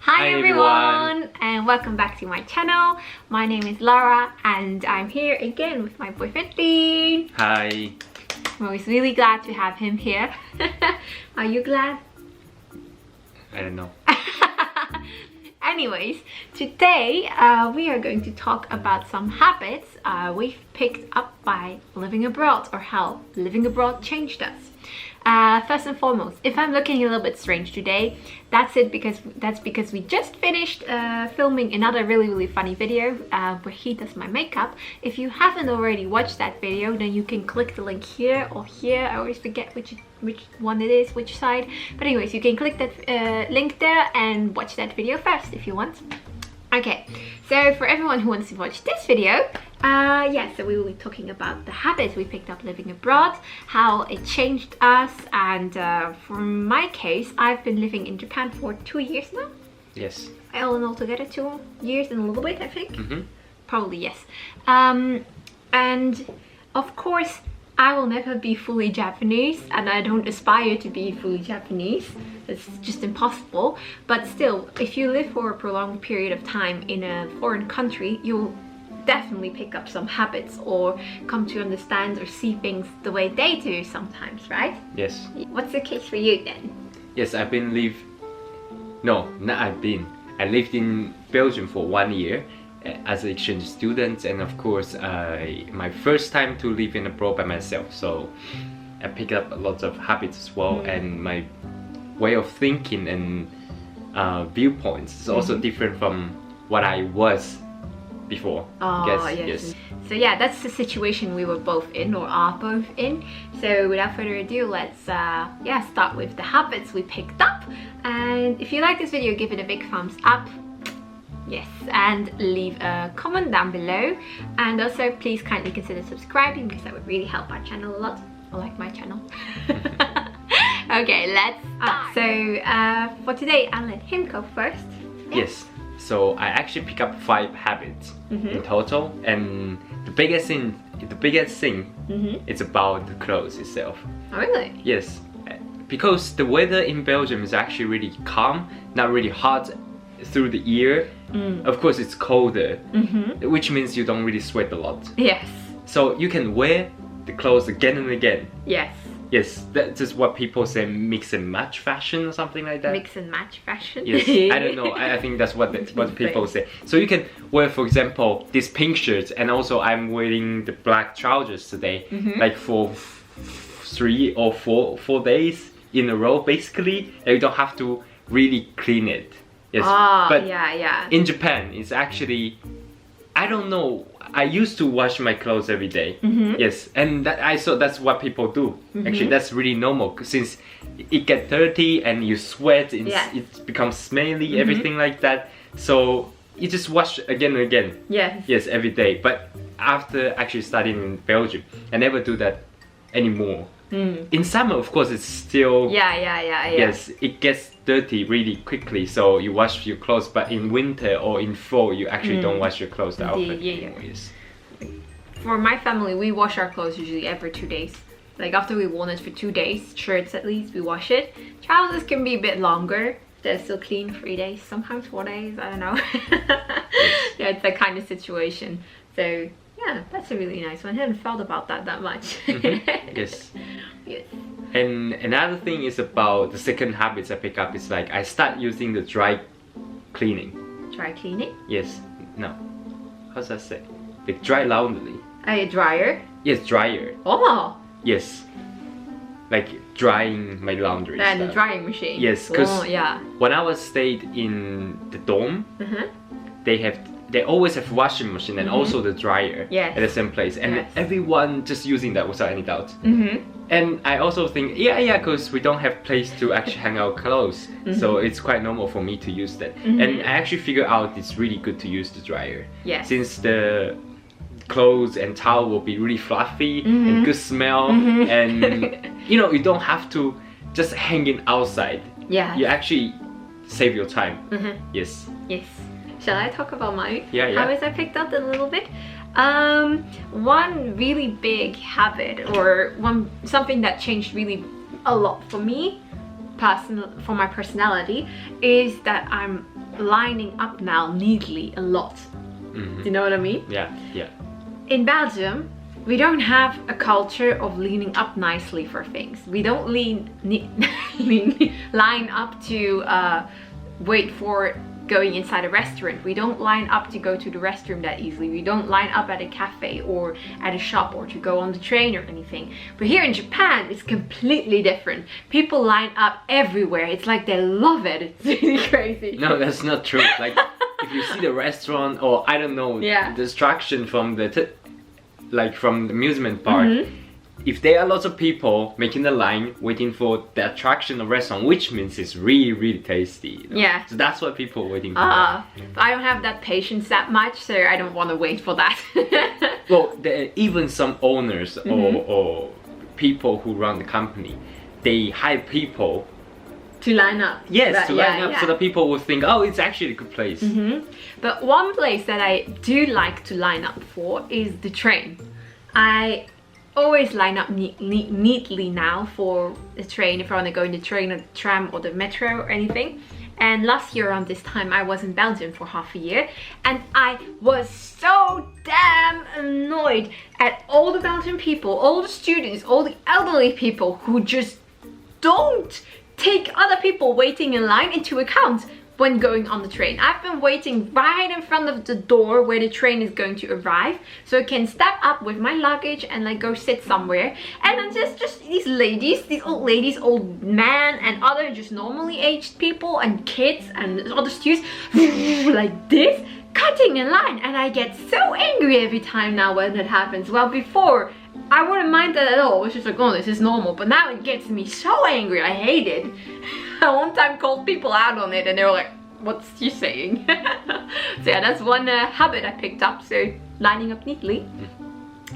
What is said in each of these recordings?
Hi everyone, and welcome back to my channel. My name is Laura and I'm here again with my boyfriend Dean. Hi. I'm always really glad to have him here. Are you glad? I don't know. Anyways, today we are going to talk about some habits we've picked up by living abroad, or how living abroad changed us. First and foremost, if I'm looking a little bit strange today, that's because we just finished filming another really funny video where he does my makeup. If you haven't already watched that video, then you can click the link here or here. I always forget which one it is, which side. But anyways, you can click that link there and watch that video first if you want. Okay, so for everyone who wants to watch this video, so we will be talking about the habits we picked up living abroad, how it changed us, and for my case, I've been living in Japan for 2 years now. Yes. All in all together 2 years and a little bit, I think. Mm-hmm. Probably, yes. And of course, I will never be fully Japanese, and I don't aspire to be fully Japanese. It's just impossible. But still, if you live for a prolonged period of time in a foreign country, you'll definitely pick up some habits or come to understand or see things the way they do sometimes, right? Yes. What's the case for you then? Yes, I lived in Belgium for 1 year as an exchange student, and of course my first time to live in abroad by myself, so I picked up a lot of habits as well, and my way of thinking and viewpoints is also different from what I was before. Yes. So yeah, that's the situation we were both in, or are both in. So without further ado, let's start with the habits we picked up. And if you like this video, give it a big thumbs up. Yes, and leave a comment down below, and also please kindly consider subscribing, because that would really help our channel a lot, or like my channel. Okay, let's start. So for today, I'll let him go first. Yes, so I actually pick up 5 habits in total, and the biggest thing is about the clothes itself. Oh really? Yes, because the weather in Belgium is actually really calm, not really hot through the year. Of course it's colder, which means you don't really sweat a lot. Yes. So you can wear the clothes again and again. Yes. Yes, that's just what people say, mix and match fashion or something like that. Mix and match fashion? Yes, I don't know, I think that's what people say. So you can wear, for example, this pink shirt, and also I'm wearing the black trousers today, like for 3 or 4 days in a row basically, and you don't have to really clean it. Yes, but in Japan, it's actually, I don't know, I used to wash my clothes every day. Yes, and I saw that's what people do. Actually, that's really normal, since it gets dirty and you sweat, it becomes smelly, everything like that. So you just wash again and again. Yes, every day. But after actually studying in Belgium, I never do that anymore. In summer, of course, it's still yes, it gets dirty really quickly, so you wash your clothes. But in winter or in fall, you actually don't wash your clothes that often. Yes. For my family, we wash our clothes usually every 2 days. Like after we worn it for 2 days, shirts at least, we wash it. Trousers can be a bit longer. They're still clean 3 days, sometimes 4 days, I don't know. Yeah, it's that kind of situation. So yeah, that's a really nice one. I hadn't thought about that much. Yes. Yes. And another thing is about the second habits I pick up is like I start using the dry cleaning. Dry cleaning? Yes. No. How's that say? Like dry laundry. A dryer? Yes, dryer. Oh. Yes. Like drying my laundry. And the drying machine. Yes, because when I was stayed in the dorm, they always have washing machine and also the dryer at the same place, and everyone just using that without any doubt. And I also think because we don't have place to actually hang our clothes, so it's quite normal for me to use that. And I actually figured out it's really good to use the dryer, since the clothes and towel will be really fluffy and good smell, and you don't have to just hang it outside. You actually save your time. Yes. Shall I talk about my habits I picked up a little bit? One really big habit, or something that changed really a lot for me, for my personality, is that I'm lining up now neatly a lot. Mhm. Do you know what I mean? Yeah, yeah. In Belgium, we don't have a culture of leaning up nicely for things. We don't line up to wait for going inside a restaurant. We don't line up to go to the restroom that easily. We don't line up at a cafe or at a shop or to go on the train or anything. But here in Japan, it's completely different. People line up everywhere. It's like they love it. It's really crazy. No, that's not true. Like, if you see the restaurant, or I don't know, Yeah. the distraction from the from the amusement park, Mhm. if there are lots of people making a line waiting for the attraction of restaurant, which means it's really, really tasty. You know? Yeah. So that's what people are waiting for. I don't have that patience that much, so I don't want to wait for that. Well, even some owners or people who run the company, they hire people. To line up. Yes, to line up, yeah. so that people will think, oh, it's actually a good place. But one place that I do like to line up for is the train. I always line up neatly now for the train if I want to go in the train or the tram or the metro or anything. And last year around this time I was in Belgium for half a year, and I was so damn annoyed at all the Belgian people, all the students, all the elderly people who just don't take other people waiting in line into account when going on the train. I've been waiting right in front of the door where the train is going to arrive, so I can step up with my luggage and like go sit somewhere. And then just these ladies, these old ladies, old men and other just normally aged people and kids and other students like this, cutting in line, and I get so angry every time now when that happens. Well, before I wouldn't mind that at all. It was just like, oh, this is normal. But now it gets me so angry. I hate it. I one time called people out on it and they were like, what's you saying? So yeah, that's one habit I picked up. So lining up neatly.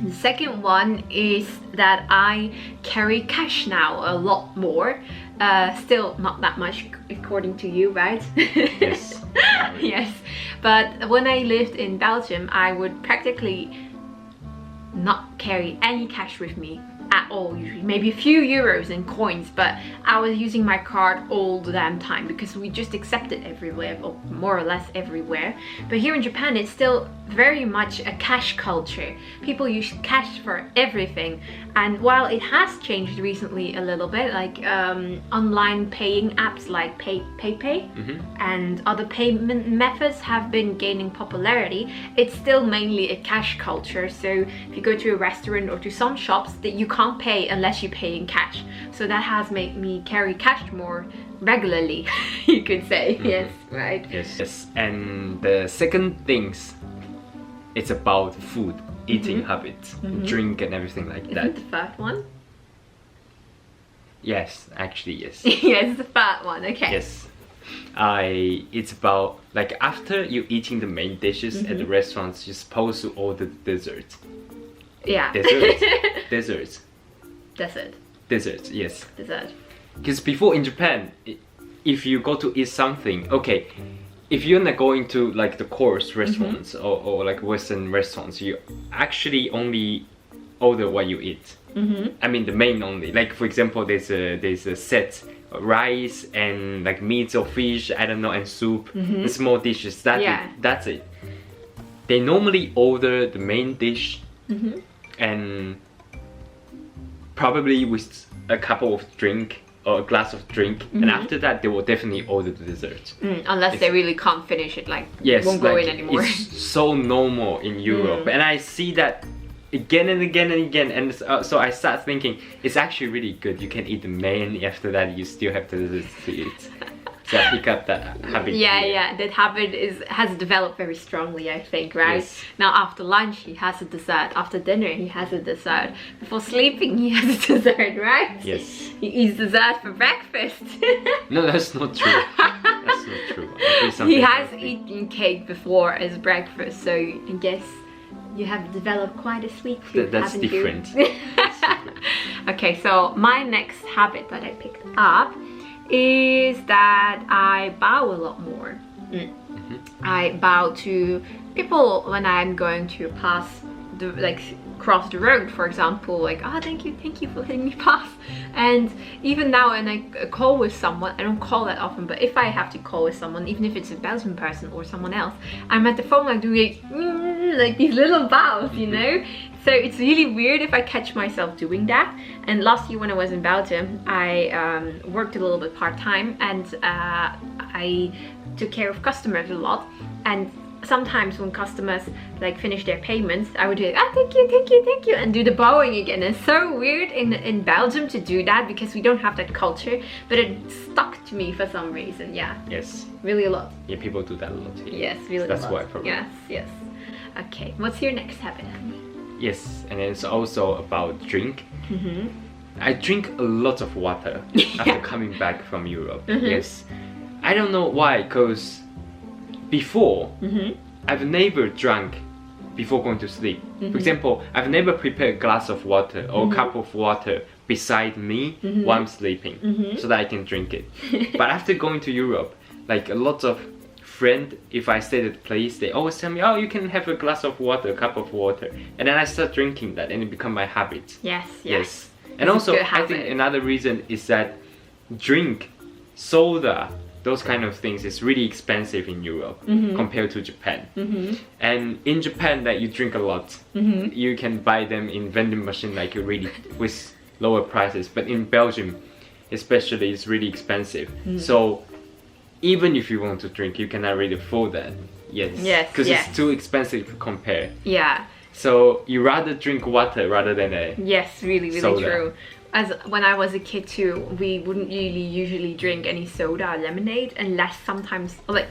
The second one is that I carry cash now a lot more. Still not that much according to you, right? Yes. Yes. But when I lived in Belgium, I would practically not carry any cash with me at all, usually maybe a few euros in coins, but I was using my card all the damn time because we just accept it everywhere, or more or less everywhere. But here in Japan it's still very much a cash culture. People use cash for everything, and while it has changed recently a little bit, like online paying apps like PayPay and other payment methods have been gaining popularity, it's still mainly a cash culture. So if you go to a restaurant or to some shops, that you can't pay unless you pay in cash. So that has made me carry cash more regularly, you could say. Yes, right. Yes. And the second things, it's about food, eating habits, drink and everything like that. Isn't the third one? Yes, actually yes. Yes, the third one. Okay. Yes. It's about like after you eating the main dishes at the restaurants, you're supposed to order dessert. Yeah. Desserts. Desserts, yes. Dessert. Because before in Japan, if you go to eat something, okay, if you're not going to like the course restaurants or like Western restaurants, you actually only order what you eat. I mean the main only. Like for example, there's a set rice and like meat or fish, I don't know, and soup, and small dishes. That's it. They normally order the main dish and probably with a couple of drink or a glass of drink, and after that they will definitely order the dessert. Unless they really can't finish it, like won't go like, in anymore. It's so normal in Europe, and I see that again and again and again, and so I start thinking it's actually really good. You can eat the main, after that you still have the dessert to eat. So I pick up that habit. Yeah, that habit has developed very strongly, I think, right? Yes. Now after lunch he has a dessert, after dinner he has a dessert, before sleeping he has a dessert, right? Yes. He eats dessert for breakfast. No, that's not true. That's not true. He has eaten cake before as breakfast, so I guess you have developed quite a sweet tooth, that's haven't different. you? That's different. Okay, so my next habit that I picked up is that I bow a lot more. I bow to people when I'm going to pass cross the road, for example, like, oh, thank you for letting me pass. And even now when I call with someone, I don't call that often, but if I have to call with someone, even if it's a Belgian person or someone else, I'm at the phone like doing like these little bows, you know. So it's really weird if I catch myself doing that. And last year when I was in Belgium, I worked a little bit part-time, and I took care of customers a lot. And sometimes when customers like finish their payments, I would do like, thank you, and do the bowing again. It's so weird in Belgium to do that because we don't have that culture, but it stuck to me for some reason. Yeah. Yes. Really a lot. Yeah, people do that a lot here. Yes, really. That's a lot. why probably. Yes. Okay. What's your next habit? Yes, and it's also about drink. Mm-hmm. I drink a lot of water after coming back from Europe. Mm-hmm. Yes. I don't know why, because before, I've never drank before going to sleep. For example, I've never prepared a glass of water or a cup of water beside me while I'm sleeping so that I can drink it. But after going to Europe, like a lot of friends, if I stay at the place, they always tell me, oh, you can have a glass of water, a cup of water. And then I start drinking that and it becomes my habit. Yes. And also, I think another reason is that drink, soda, those kind of things is really expensive in Europe compared to Japan. And in Japan, that you drink a lot, you can buy them in vending machine like really with lower prices. But in Belgium, especially, it's really expensive. So even if you want to drink, you cannot really afford that. Yes. Because it's too expensive to compare. Yeah. So you rather drink water rather than a really soda. True. As when I was a kid too, we wouldn't really usually drink any soda or lemonade unless sometimes, like,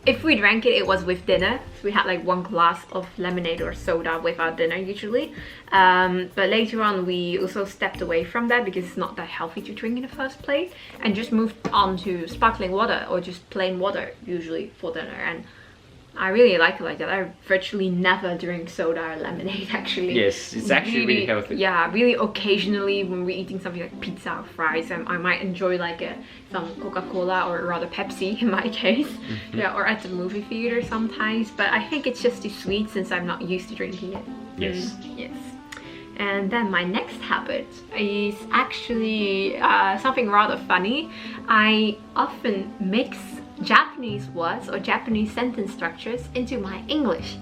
if we drank it, it was with dinner. So we had like one glass of lemonade or soda with our dinner usually. But later on we also stepped away from that because it's not that healthy to drink in the first place, and just moved on to sparkling water or just plain water usually for dinner. And I really like it like that. I virtually never drink soda or lemonade actually. Yes, it's actually really healthy. Yeah, really occasionally when we're eating something like pizza or fries, I might enjoy like some Coca-Cola or rather Pepsi in my case. Yeah, or at the movie theater sometimes. But I think it's just too sweet since I'm not used to drinking it. Yes. Yes. And then my next habit is actually something rather funny. I often mix Japanese words or Japanese sentence structures into my English.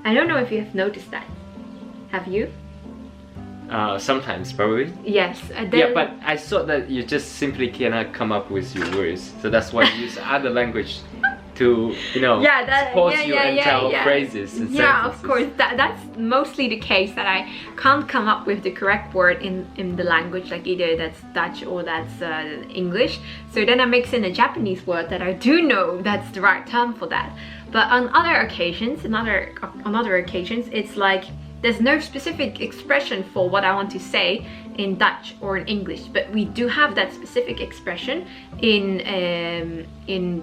I don't know if you have noticed that. Have you? Sometimes, probably. Yes. Yeah, but I thought that you just simply cannot come up with your words, so that's why you use other language to, you know, support you and tell phrases and sentences. Yeah, of course. That's mostly the case, that I can't come up with the correct word in the language, like either that's Dutch or that's English. So then I mix in a Japanese word that I do know that's the right term for that. But on other occasions, it's like there's no specific expression for what I want to say in Dutch or in English, but we do have that specific expression in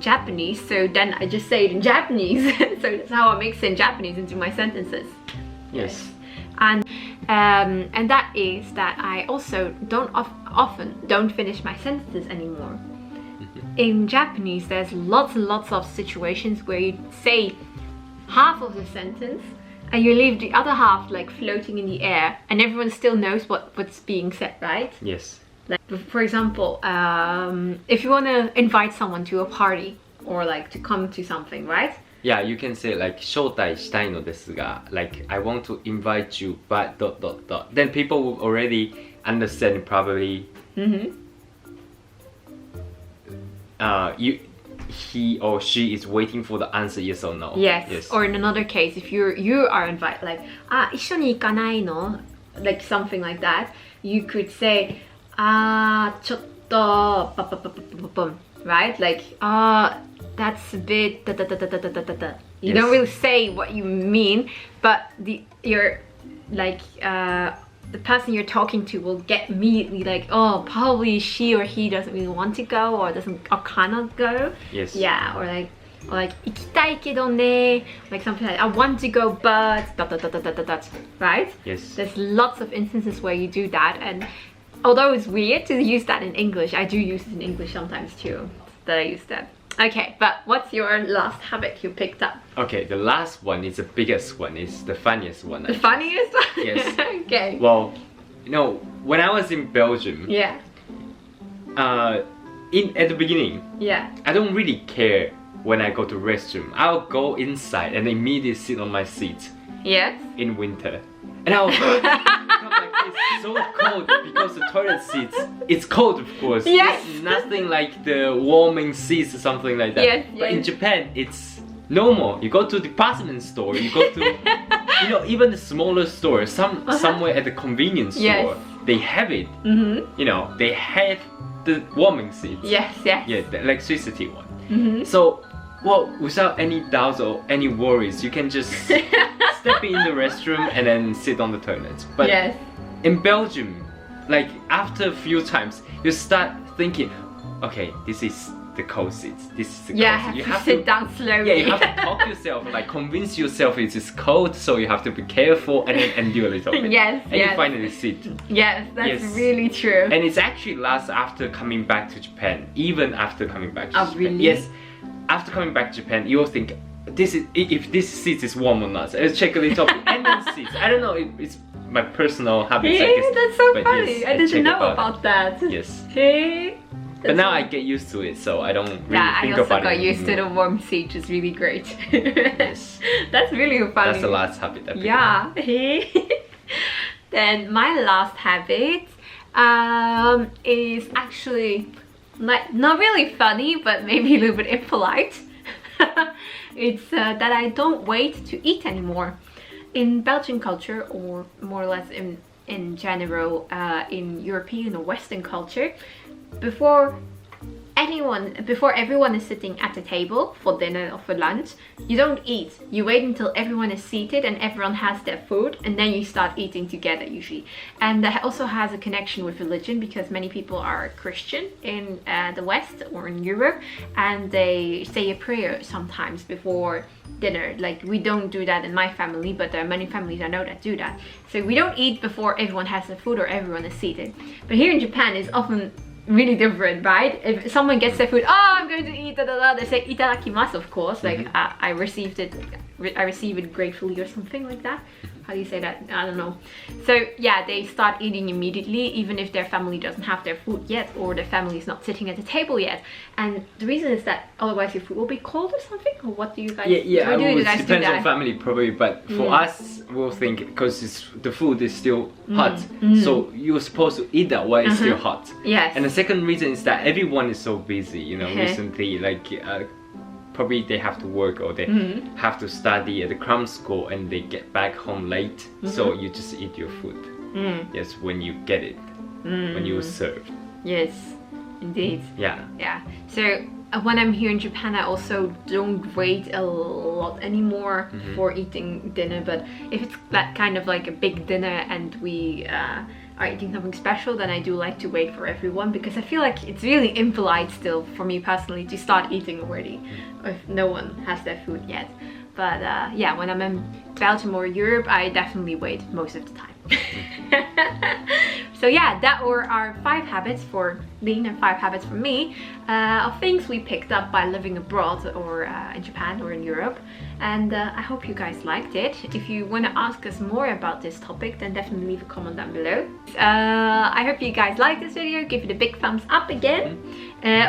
Japanese. So then I just say it in Japanese. So that's how I mix in Japanese into my sentences. Yes. And that is that I also often don't finish my sentences anymore. In Japanese, there's lots and lots of situations where you say half of the sentence and you leave the other half like floating in the air, and everyone still knows what's being said, right? Yes. Like, for example, if you want to invite someone to a party or like to come to something, right? Yeah, you can say like 招待したいのですが, like I want to invite you, but ... Then people will already understand probably. He or she is waiting for the answer, yes or no. Yes. Or in another case, if you are invited, like 一緒に行かないの? Like something like that, you could say ちょっと right? Like that's a bit You don't really say what you mean, but you're like the person you're talking to will get immediately like, oh, probably she or he doesn't really want to go or cannot go. Yes. Yeah, or like 行きたいけどね, like something like I want to go but ... right? Yes. There's lots of instances where you do that, and although it's weird to use that in English, I do use it in English sometimes too, that I use that. Okay, but what's your last habit you picked up? Okay, the last one is the biggest one. It's the funniest one. The funniest one? Yes. Okay. Well, you know, when I was in Belgium, Yeah. at the beginning, Yeah. I don't really care when I go to restroom. I'll go inside and immediately sit on my seat Yes. in winter. And I'll become like, it's so cold because the toilet seats, it's cold of course. Yes. It's nothing like the warming seats or something like that. Yes, But in yes. Japan, it's normal. You go to department store, you go to, you know, even the smaller store, somewhere at the convenience Yes. store, they have it. Mm-hmm. You know, they have the warming seats. Yes, yes. Yeah, the electricity one. Mm-hmm. So, well, without any doubts or any worries, you can just step in the restroom and then sit on the toilet. But Yes. in Belgium, like after a few times, you start thinking, okay, this is the cold seat. This is the Yeah, cold seat. You have to sit down slowly. Yeah, you have to talk yourself, like convince yourself it is cold, so you have to be careful and then endure a little bit. Yes, and yes. you finally sit. Yes, that's Yes. really true. And it's actually lasts after coming back to Japan, even after coming back to Oh, Japan. really? Yes, after coming back to Japan, you'll think, if this seat is warm or not. Let's check a little bit. And then seats. I don't know, it's my personal habits, I Hey, guess. that's so But funny. yes, I didn't check know about that. Yes. Hey. But now I get used to it, so I don't really Yeah, I think also about got it used to anymore. the warm seat. It's really great. Yes. That's really funny. That's the last habit I picked up. Yeah. Then my last habit is actually not really funny, but maybe a little bit impolite. It's that I don't wait to eat anymore. In Belgian culture, or more or less in general, in European or Western culture, before everyone is sitting at the table for dinner or for lunch, you don't eat. You wait until everyone is seated and everyone has their food, and then you start eating together usually. And that also has a connection with religion, because many people are Christian in the West or in Europe, and they say a prayer sometimes before dinner. Like, we don't do that in my family, but there are many families I know that do that. So we don't eat before everyone has their food or everyone is seated. But here in Japan, it's often really different, right? If someone gets their food, oh, I'm going to eat, they say itadakimasu, of course. Like, I receive it gratefully or something like that. How do you say that? I don't know. So yeah, they start eating immediately, even if their family doesn't have their food yet, or their family is not sitting at the table yet. And the reason is that otherwise your food will be cold or something. Or what do you guys? Yeah. Or do you guys do depends that? on family probably, but for us, we'll think because the food is still hot, so you're supposed to eat that while it's still hot. Yes. And the second reason is that everyone is so busy. You know, recently, like probably they have to work or they have to study at the cram school, and they get back home late. So you just eat your food. Yes, when you get it, when you're served. Yes, indeed. Yeah. Yeah. So when I'm here in Japan, I also don't wait a lot anymore for eating dinner. But if it's that kind of like a big dinner and we are eating something special, then I do like to wait for everyone, because I feel like it's really impolite still for me personally to start eating already if no one has their food yet. But yeah, when I'm in Belgium or Europe, I definitely wait most of the time. So yeah, that were our 5 habits for Lean and 5 habits for me of things we picked up by living abroad or in Japan or in Europe. And I hope you guys liked it. If you want to ask us more about this topic, then definitely leave a comment down below. I hope you guys liked this video. Give it a big thumbs up again.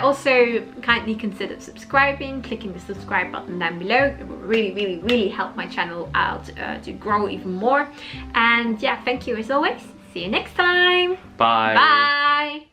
Also, kindly consider subscribing, clicking the subscribe button down below. It will really help my channel out to grow even more. And yeah, thank you as always. See you next time. Bye. Bye.